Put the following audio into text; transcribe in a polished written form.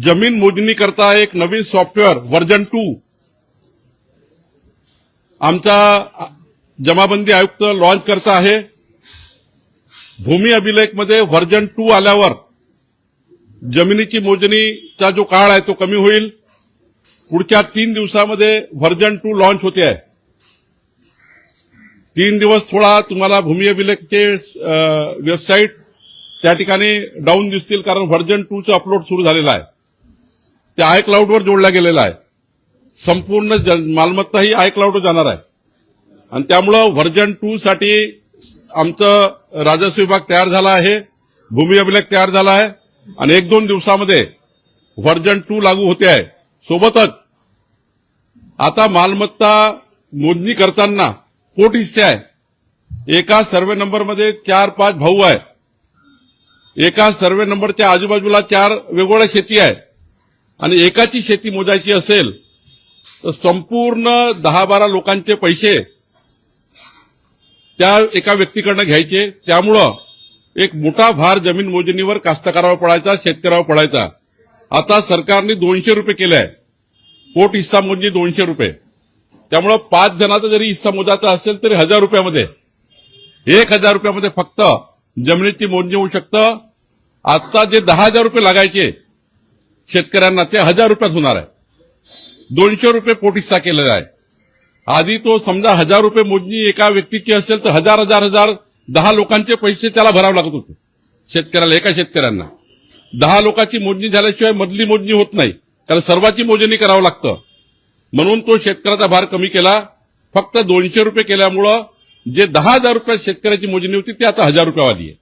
जमीन मोजणी करता एक नवीन सॉफ्टवेअर व्हर्जन 2 आमचा जमाबंदी आयुक्त लॉन्च करता आहे। भूमी अभिलेखमध्ये व्हर्जन 2 आल्यावर जमिनीची मोजणीचा जो काळ आहे तो कमी होईल। पुढच्या 3 दिवसामध्ये व्हर्जन 2 लॉन्च होते आहे। 3 दिवस थोडा तुम्हाला भूमी अभिलेखचे वेबसाईट त्या ठिकाणी डाऊन दिसतील, कारण व्हर्जन 2 चं अपलोड सुरू झालेलं आहे। ते iCloudवर जोडला गेलेला आहे। संपूर्ण मालमत्ता ही iCloudवर जाणार आहे आणि त्यामुळे व्हर्जन 2 साठी आमचं राजस्व विभाग तयार झाला आहे, भूमी अभिलेख तयार झाला आहे आणि 1-2 दिवसामध्ये व्हर्जन 2 लागू होते आहे। सोबतच आता मालमत्ता मोजणी करताना पोट हिस्से आहे। एका सर्वे नंबरमध्ये 4-5 भाऊ आहे। एका सर्वे नंबरच्या आजूबाजूला 4 वेगवेगळ्या शेती आहे आणि एकाची शेती मोजायची असेल तर संपूर्ण 10-12 लोकांचे पैसे त्या एका व्यक्तीकडनं घ्यायचे। त्यामुळं एक मोठा भार जमीन मोजणीवर कास्तकारावर पडायचा, शेतकऱ्यावर पडायचा। आता सरकारने 200 रुपये केले आहे, पोट हिस्सा मोजणी 200 रुपये। त्यामुळं 5 जणांचा जरी हिस्सा मोजायचा असेल तरी 1000 रुपयामध्ये 1000 रुपयामध्ये फक्त जमिनीची मोजणी होऊ शकतं। आता जे 10,000 रुपये लागायचे शेतकऱ्यांना ते 1000 रुपयात होणार आहे। 200 रुपये पोट हिस्सा केलेला आहे। आधी तो समजा 1000 रुपये मोजणी एका व्यक्तीची असेल तर 1000 10 लोकांचे पैसे त्याला भरावे लागत होते शेतकऱ्याला, एका शेतकऱ्यांना। 10 लोकांची मोजणी झाल्याशिवाय मधली मोजणी होत नाही, कारण सर्वांची मोजणी करावं लागतं। म्हणून तो शेतकऱ्याचा भार कमी केला। फक्त 200 रुपये केल्यामुळं जे 10,000 रुपये शेतकऱ्याची मोजणी होती ती आता 1000 रुपयावाली आहे।